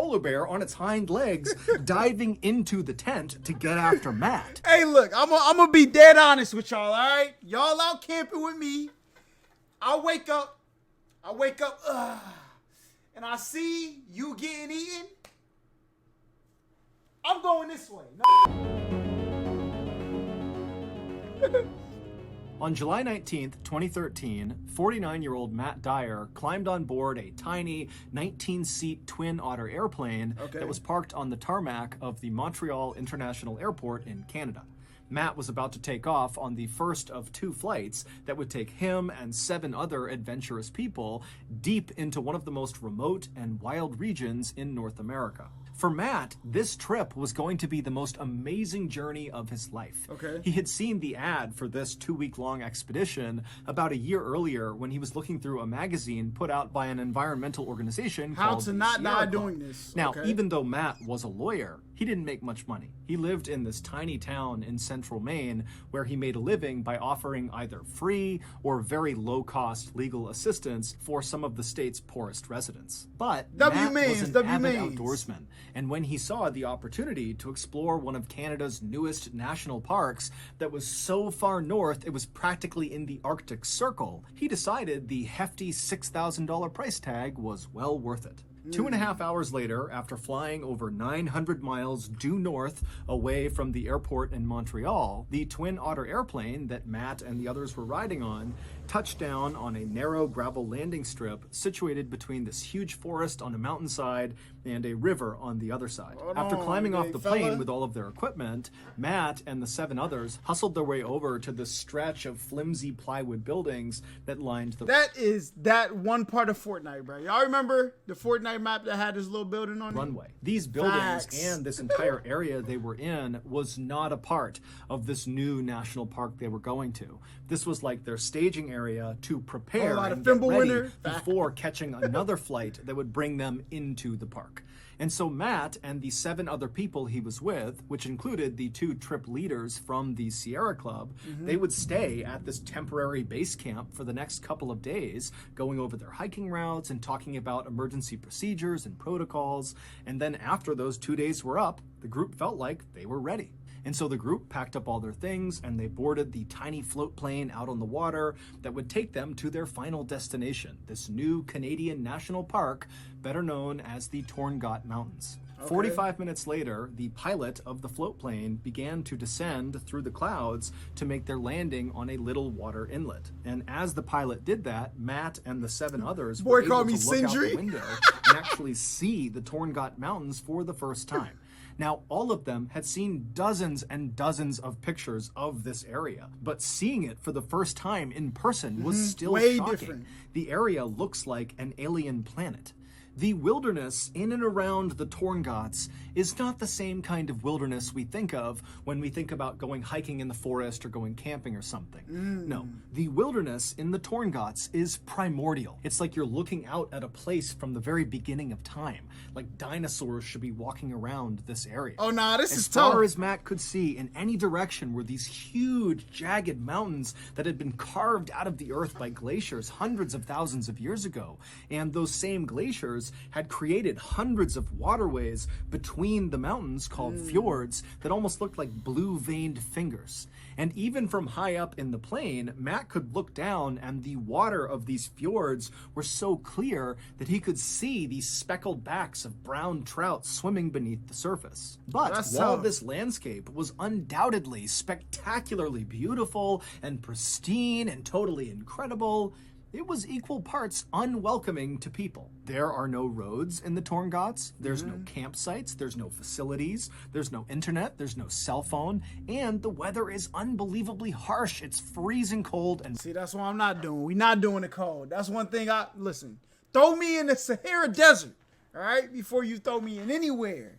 polar bear on its hind legs, diving into the tent to get after Matt. Hey, look, I'm gonna be dead honest with y'all, all right? Y'all out camping with me. I wake up, and I see you getting eaten. I'm going this way. No. On July 19th, 2013, 49-year-old Matt Dyer climbed on board a tiny 19-seat Twin Otter airplane that was parked on the tarmac of the Montreal International Airport in Canada. Matt was about to take off on the first of 2 flights that would take him and 7 other adventurous people deep into one of the most remote and wild regions in North America. For Matt, this trip was going to be the most amazing journey of his life. He had seen the ad for this 2-week-long expedition about a year earlier when he was looking through a magazine put out by an environmental organization called How to Not Die Doing This. Now, even though Matt was a lawyer, he didn't make much money. He lived in this tiny town in central Maine where he made a living by offering either free or very low-cost legal assistance for some of the state's poorest residents. But Matt was an avid outdoorsman, and when he saw the opportunity to explore one of Canada's newest national parks that was so far north it was practically in the Arctic Circle, he decided the hefty $6,000 price tag was well worth it. 2.5 hours later, after flying over 900 miles due north away from the airport in Montreal, the Twin Otter airplane that Matt and the others were riding on touched down on a narrow gravel landing strip situated between this huge forest on a mountainside and a river on the other side. After climbing off the plane with all of their equipment, Matt and the 7 others hustled their way over to the stretch of flimsy plywood buildings that lined the... That is that one part of Fortnite, bro. Y'all remember the Fortnite map that had this little building on it? Runway. These buildings and this entire area they were in was not a part of this new national park they were going to. This was like their staging area to prepare and get ready before catching another flight that would bring them into the park. And so Matt and the 7 other people he was with, which included the 2 trip leaders from the Sierra Club, they would stay at this temporary base camp for the next couple of days, going over their hiking routes and talking about emergency procedures and protocols. And then after those 2 days were up, the group felt like they were ready. And so the group packed up all their things and they boarded the tiny float plane out on the water that would take them to their final destination, this new Canadian national park, better known as the Torngat Mountains. 45 minutes later, the pilot of the float plane began to descend through the clouds to make their landing on a little water inlet. And as the pilot did that, Matt and the 7 others were able to look out the window and actually see the Torngat Mountains for the first time. Now, all of them had seen dozens and dozens of pictures of this area, but seeing it for the first time in person was still shocking. Different. The area looks like an alien planet. The wilderness in and around the Torngats is not the same kind of wilderness we think of when we think about going hiking in the forest or going camping or something. No, the wilderness in the Torngats is primordial. It's like you're looking out at a place from the very beginning of time. Like dinosaurs should be walking around this area. Oh, nah, this is tough. As far as Matt could see, in any direction were these huge, jagged mountains that had been carved out of the earth by glaciers hundreds of thousands of years ago. And those same glaciers had created hundreds of waterways between the mountains called fjords that almost looked like blue-veined fingers. And even from high up in the plane, Matt could look down and the water of these fjords were so clear that he could see these speckled backs of brown trout swimming beneath the surface. But while this landscape was undoubtedly spectacularly beautiful and pristine and totally incredible, it was equal parts unwelcoming to people. There are no roads in the Torngats, there's no campsites, there's no facilities, there's no internet, there's no cell phone, and the weather is unbelievably harsh. It's freezing cold and... See, that's what I'm not doing. We're not doing the cold. That's one thing listen, throw me in the Sahara Desert, all right, before you throw me in anywhere.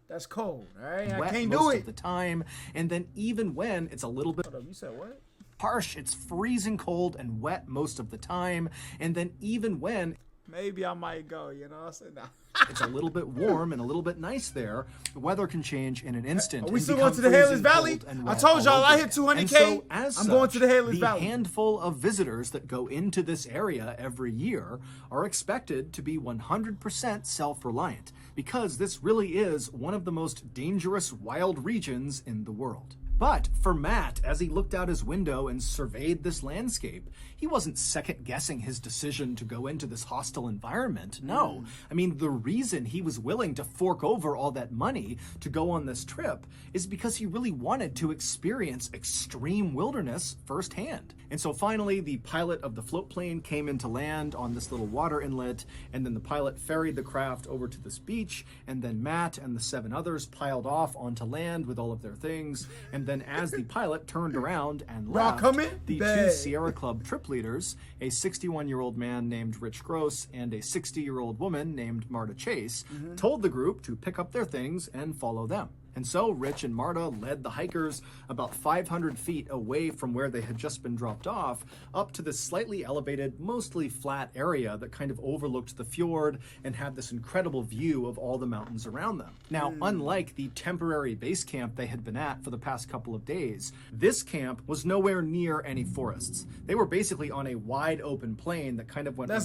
That's cold, all right? I can't do it. Most of the time, and then even when it's a little bit... Hold up, you said what? Harsh, it's freezing cold and wet most of the time, and then even when... maybe I might go, you know. I said, nah. It's a little bit warm and a little bit nice there. The weather can change in an instant. Are we still going to the Hayley's Valley? I told y'all I hit 200K. I'm going to the Hayley's Valley. The handful of visitors that go into this area every year are expected to be 100% self-reliant, because this really is one of the most dangerous wild regions in the world. But for Matt, as he looked out his window and surveyed this landscape, he wasn't second-guessing his decision to go into this hostile environment. No. I mean, the reason he was willing to fork over all that money to go on this trip is because he really wanted to experience extreme wilderness firsthand. And so finally, the pilot of the float plane came into land on this little water inlet, and then the pilot ferried the craft over to this beach, and then Matt and the 7 others piled off onto land with all of their things, and then as the pilot turned around and left, the 2 Sierra Club trip leaders, a 61-year-old man named Rich Gross and a 60-year-old woman named Marta Chase, told the group to pick up their things and follow them. And so Rich and Marta led the hikers about 500 feet away from where they had just been dropped off, up to this slightly elevated, mostly flat area that kind of overlooked the fjord and had this incredible view of all the mountains around them. Now, unlike the temporary base camp they had been at for the past couple of days, this camp was nowhere near any forests. They were basically on a wide open plain that kind of went up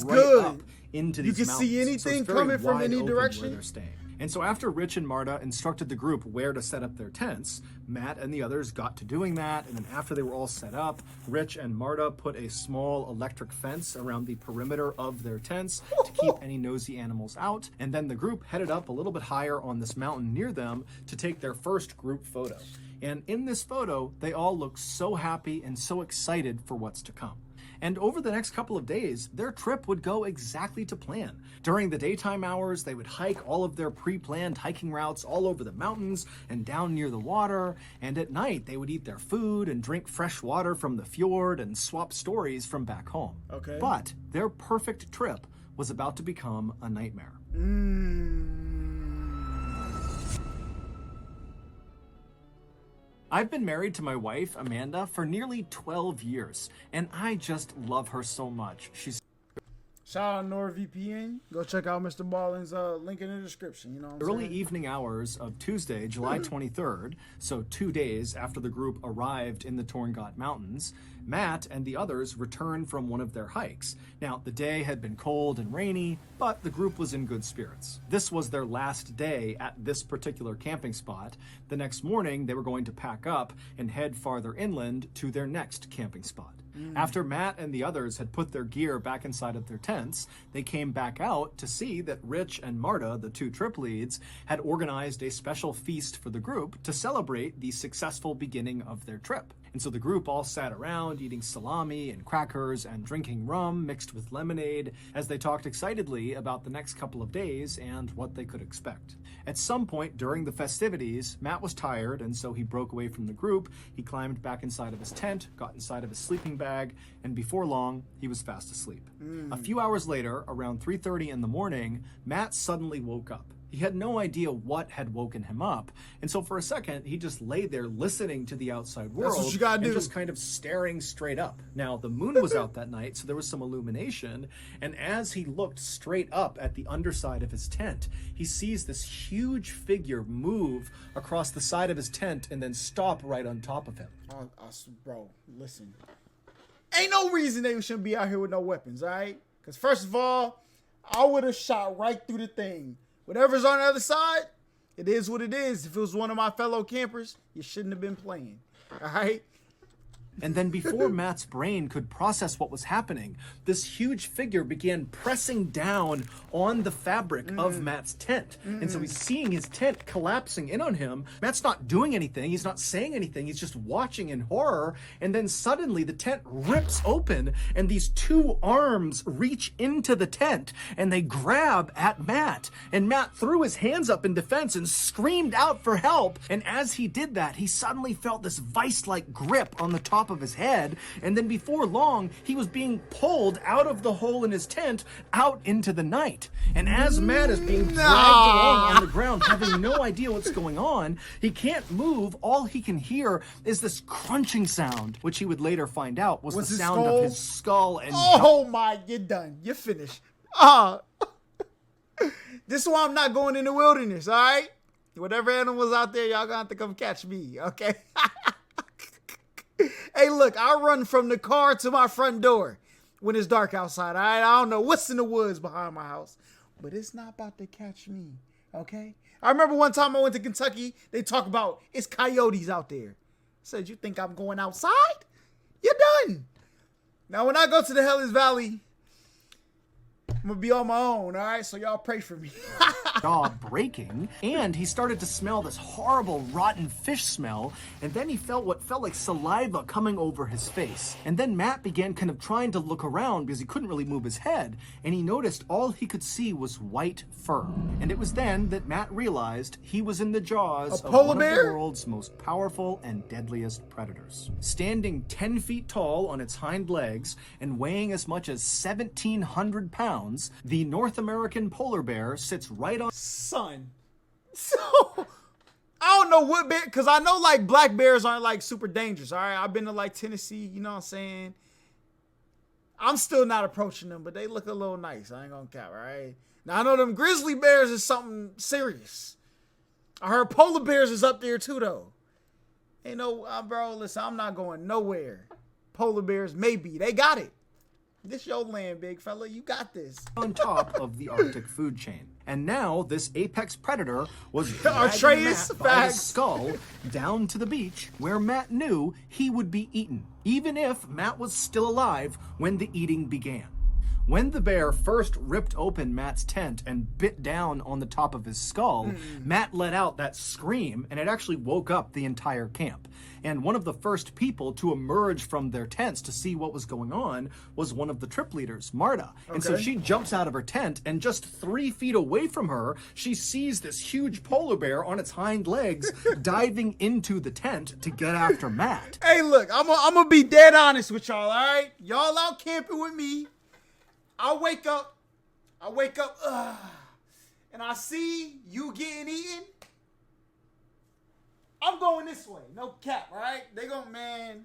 into these mountains. You can see anything coming from any direction. Where they're staying. And so after Rich and Marta instructed the group where to set up their tents, Matt and the others got to doing that. And then after they were all set up, Rich and Marta put a small electric fence around the perimeter of their tents to keep any nosy animals out. And then the group headed up a little bit higher on this mountain near them to take their first group photo. And in this photo, they all look so happy and so excited for what's to come. And over the next couple of days, their trip would go exactly to plan. During the daytime hours, they would hike all of their pre-planned hiking routes all over the mountains and down near the water. And at night, they would eat their food and drink fresh water from the fjord and swap stories from back home. Okay. But their perfect trip was about to become a nightmare. I've been married to my wife, Amanda, for nearly 12 years, and I just love her so much. She's Shout out NordVPN. Go check out Mr. Ballin's link in the description. You know what I'm early saying? evening hours of Tuesday, July 23rd, so 2 days after the group arrived in the Torngat Mountains, Matt and the others returned from one of their hikes. Now, the day had been cold and rainy, but the group was in good spirits. This was their last day at this particular camping spot. The next morning, they were going to pack up and head farther inland to their next camping spot. After Matt and the others had put their gear back inside of their tents, they came back out to see that Rich and Marta, the 2 trip leads, had organized a special feast for the group to celebrate the successful beginning of their trip. And so the group all sat around eating salami and crackers and drinking rum mixed with lemonade as they talked excitedly about the next couple of days and what they could expect. At some point during the festivities, Matt was tired, and so he broke away from the group. He climbed back inside of his tent, got inside of his sleeping bag, and before long, he was fast asleep. A few hours later, around 3:30 in the morning, Matt suddenly woke up. He had no idea what had woken him up, and so for a second, he just lay there listening to the outside world. That's what you gotta do. Just kind of staring straight up. Now, the moon was out that night, so there was some illumination, and as he looked straight up at the underside of his tent, he sees this huge figure move across the side of his tent and then stop right on top of him. Bro, listen. Ain't no reason they shouldn't be out here with no weapons, all right? Because first of all, I would have shot right through the thing. Whatever's on the other side, it is what it is. If it was one of my fellow campers, you shouldn't have been playing. All right? And then before Matt's brain could process what was happening, this huge figure began pressing down on the fabric of Matt's tent. And so he's seeing his tent collapsing in on him. Matt's not doing anything. He's not saying anything. He's just watching in horror. And then suddenly the tent rips open and these 2 arms reach into the tent and they grab at Matt. And Matt threw his hands up in defense and screamed out for help. And as he did that, he suddenly felt this vice-like grip on the top of his head, and then before long he was being pulled out of the hole in his tent out into the night. And as Matt is being dragged along on the ground, having no idea what's going on, he can't move. All he can hear is this crunching sound, which he would later find out was the sound of his skull. And oh my, you're done. You're finished. This is why I'm not going in the wilderness, all right? Whatever animals out there, y'all gonna have to come catch me, okay? Hey, look, I run from the car to my front door when it's dark outside, all right? I don't know what's in the woods behind my house, but it's not about to catch me, okay? I remember one time I went to Kentucky, they talk about it's coyotes out there. I said, you think I'm going outside? You're done. Now, when I go to the Hellas Valley, I'm going to be on my own, all right? So y'all pray for me. Jaw breaking, and he started to smell this horrible rotten fish smell, and then he felt what felt like saliva coming over his face. And then Matt began kind of trying to look around because he couldn't really move his head, and he noticed all he could see was white fur. And it was then that Matt realized he was in the jaws of one of the world's most powerful and deadliest predators. Standing 10 feet tall on its hind legs and weighing as much as 1,700 pounds, the North American polar bear sits right on... Son. So, I don't know what bear, because I know, like, black bears aren't, like, super dangerous, all right? I've been to, like, Tennessee, you know what I'm saying? I'm still not approaching them, but they look a little nice. I ain't gonna cap, all right? Now, I know them grizzly bears is something serious. I heard polar bears is up there, too, though. Ain't no, bro, listen, I'm not going nowhere. Polar bears, maybe. They got it. This your land, big fella. You got this. On top of the Arctic food chain. And now this apex predator was dragging Matt by his skull down to the beach where Matt knew he would be eaten, even if Matt was still alive when the eating began. When the bear first ripped open Matt's tent and bit down on the top of his skull, Matt let out that scream, and it actually woke up the entire camp. And one of the first people to emerge from their tents to see what was going on was one of the trip leaders, Marta. Okay. And so she jumps out of her tent, and just 3 feet away from her, she sees this huge polar bear on its hind legs diving into the tent to get after Matt. Hey, look, I'm gonna be dead honest with y'all, all right? Y'all out camping with me. I wake up, and I see you getting eaten. I'm going this way. No cap, all right? They gon' man.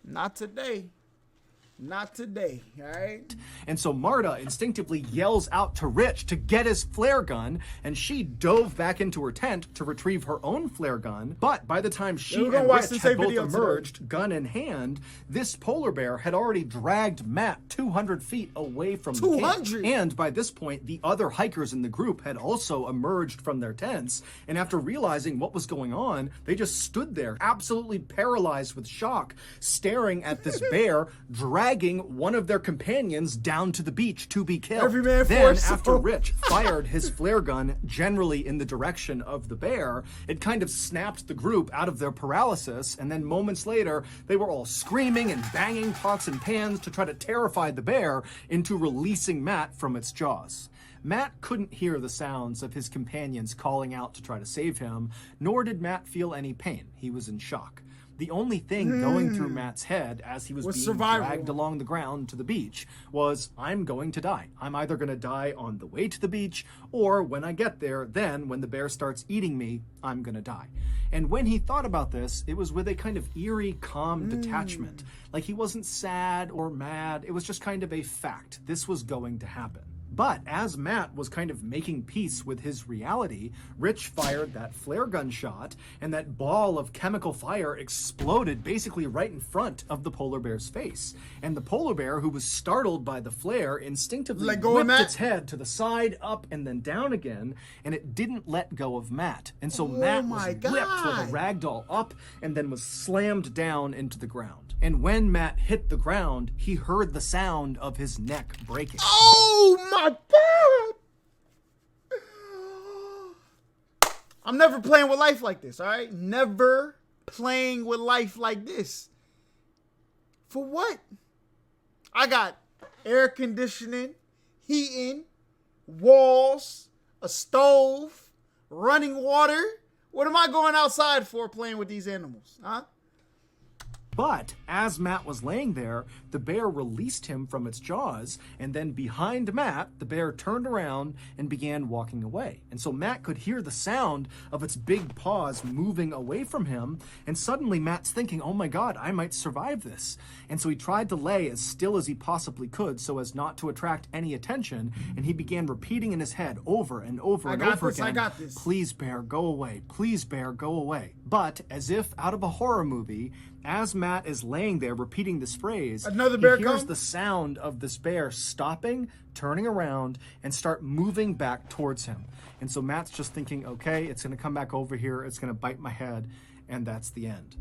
Not today. Not today, all right? And so Marta instinctively yells out to Rich to get his flare gun, and she dove back into her tent to retrieve her own flare gun. But by the time she and Rich had both emerged, gun in hand, this polar bear had already dragged Matt 200 feet away from the camp. And by this point, the other hikers in the group had also emerged from their tents, and after realizing what was going on, they just stood there, absolutely paralyzed with shock, staring at this bear dragging one of their companions down to the beach to be killed. Then, after Rich fired his flare gun generally in the direction of the bear, it kind of snapped the group out of their paralysis, and then moments later, they were all screaming and banging pots and pans to try to terrify the bear into releasing Matt from its jaws. Matt couldn't hear the sounds of his companions calling out to try to save him, nor did Matt feel any pain. He was in shock. The only thing going through Matt's head as he was being dragged along the ground to the beach was, I'm going to die. I'm either going to die on the way to the beach, or when I get there, then when the bear starts eating me, I'm going to die. And when he thought about this, it was with a kind of eerie, calm detachment. Like he wasn't sad or mad. It was just kind of a fact. This was going to happen. But as Matt was kind of making peace with his reality, Rich fired that flare gun shot, and that ball of chemical fire exploded basically right in front of the polar bear's face. And the polar bear, who was startled by the flare, instinctively whipped its head to the side, up, and then down again, and it didn't let go of Matt. And so Matt was whipped like a ragdoll up, and then was slammed down into the ground. And when Matt hit the ground, he heard the sound of his neck breaking. Oh my God! I'm never playing with life like this, all right? Never playing with life like this. For what? I got air conditioning, heating, walls, a stove, running water. What am I going outside for playing with these animals, huh? But as Matt was laying there the bear released him from its jaws, and then behind Matt, the bear turned around and began walking away. And so Matt could hear the sound of its big paws moving away from him, and suddenly Matt's thinking, oh my God, I might survive this. And so he tried to lay as still as he possibly could so as not to attract any attention, and he began repeating in his head over and over and over again, I got this. Please, bear, go away. Please, bear, go away. But as if out of a horror movie, as Matt is laying there repeating this phrase, another bear he hears come? the sound of this bear stopping, turning around, and start moving back towards him. And so Matt's just thinking, okay, it's going to come back over here, it's going to bite my head, and that's the end.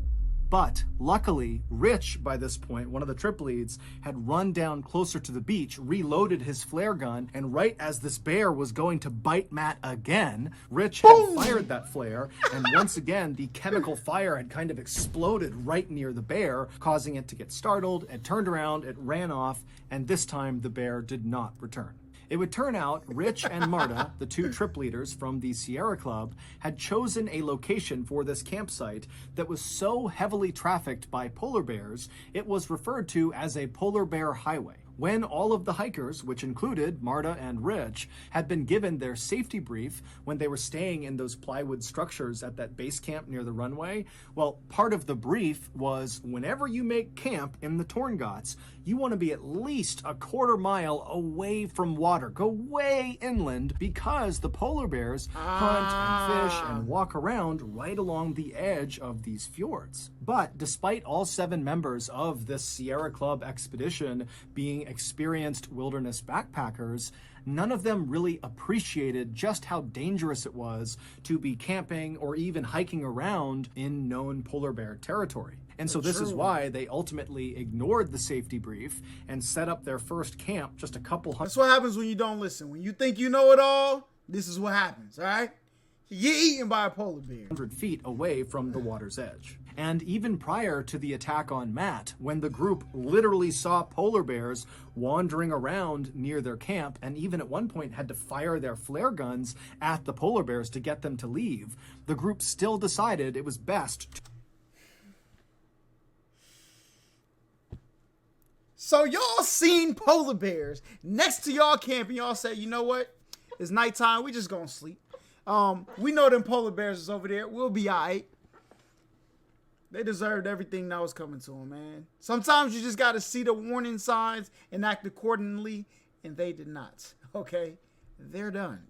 But luckily, Rich, by this point, one of the trip leads, had run down closer to the beach, reloaded his flare gun, and right as this bear was going to bite Matt again, Rich had fired that flare, and once again, the chemical fire had kind of exploded right near the bear, causing it to get startled. It turned around, it ran off, and this time the bear did not return. It would turn out Rich and Marta, the two trip leaders from the Sierra Club, had chosen a location for this campsite that was so heavily trafficked by polar bears, it was referred to as a polar bear highway. When all of the hikers, which included Marta and Rich, had been given their safety brief when they were staying in those plywood structures at that base camp near the runway, well, part of the brief was whenever you make camp in the Torngots, you want to be at least a quarter mile away from water. Go way inland because the polar bears hunt and fish and walk around right along the edge of these fjords. But despite all 7 members of this Sierra Club expedition being experienced wilderness backpackers, none of them really appreciated just how dangerous it was to be camping or even hiking around in known polar bear territory. And so this is why they ultimately ignored the safety brief and set up their first camp just a couple hundred. That's what happens when you don't listen. When you think you know it all, this is what happens, all right? You get eaten by a polar bear. 100 feet away from the water's edge. And even prior to the attack on Matt, when the group literally saw polar bears wandering around near their camp, and even at one point had to fire their flare guns at the polar bears to get them to leave, the group still decided it was best to... So y'all seen polar bears next to y'all camp, and y'all said, you know what? It's nighttime. We just gonna sleep. We know them polar bears is over there. We'll be all right. They deserved everything that was coming to them, man. Sometimes you just got to see the warning signs and act accordingly, and they did not. Okay? They're done.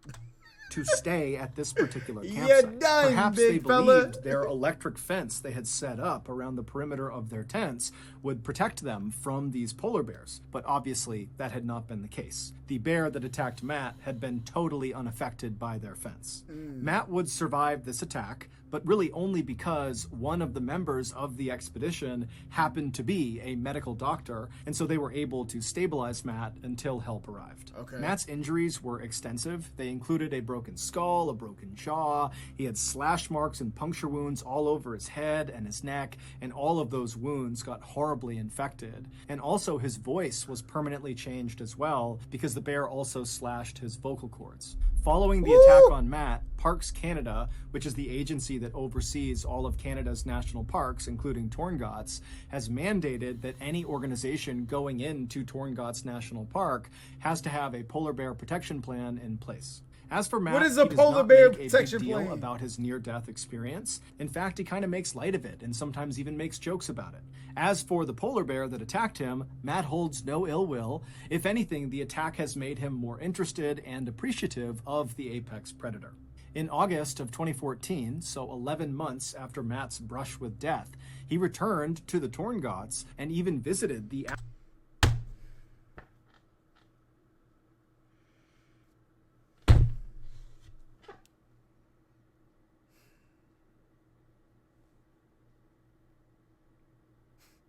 To stay at this particular campsite. You're done, Perhaps big they fella. believed their electric fence they had set up around the perimeter of their tents would protect them from these polar bears, but obviously that had not been the case. The bear that attacked Matt had been totally unaffected by their fence. Matt would survive this attack, but really only because one of the members of the expedition happened to be a medical doctor, and so they were able to stabilize Matt until help arrived. Okay. Matt's injuries were extensive. They included a broken skull, a broken jaw. He had slash marks and puncture wounds all over his head and his neck, and all of those wounds got horribly infected. And also his voice was permanently changed as well because the bear also slashed his vocal cords. Following the attack on Matt, Parks Canada, which is the agency that oversees all of Canada's national parks, including Torngots, has mandated that any organization going into Torngots National Park has to have a polar bear protection plan in place. As for Matt, What is a he does polar not bear make a big protection deal plan? about his near-death experience. In fact, he kind of makes light of it and sometimes even makes jokes about it. As for the polar bear that attacked him, Matt holds no ill will. If anything, the attack has made him more interested and appreciative of the apex predator. In August of 2014, so 11 months after Matt's brush with death, he returned to the Torngots and even visited the...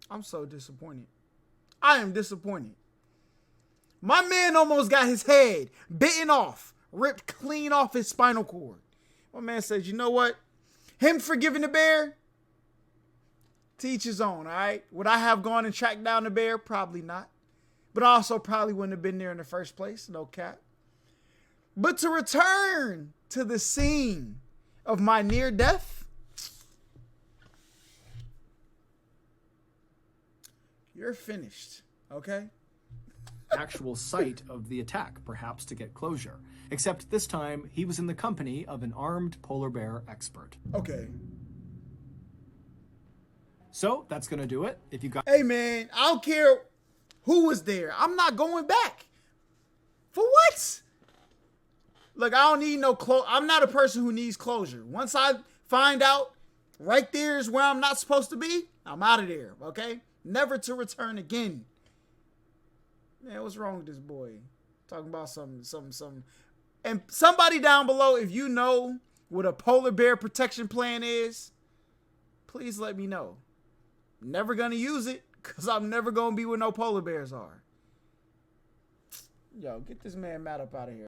I'm so disappointed. I am disappointed. My man almost got his head bitten off, ripped clean off his spinal cord. My man says, you know what? Him forgiving the bear, to each his own, all right? Would I have gone and tracked down the bear? Probably not. But I also probably wouldn't have been there in the first place. No cap. But to return to the scene of my near death, you're finished. Okay. Actual site of the attack, perhaps to get closure. Except this time, he was in the company of an armed polar bear expert. Okay. So that's gonna do it. If you got, hey man, I don't care who was there. I'm not going back. For what? Look, I don't need no I'm not a person who needs closure. Once I find out right there is where I'm not supposed to be, I'm out of there. Okay, never to return again. Man, what's wrong with this boy? Talking about some. And somebody down below, if you know what a polar bear protection plan is, please let me know. Never gonna use it, because I'm never gonna be where no polar bears are. Yo, get this man Matt up out of here.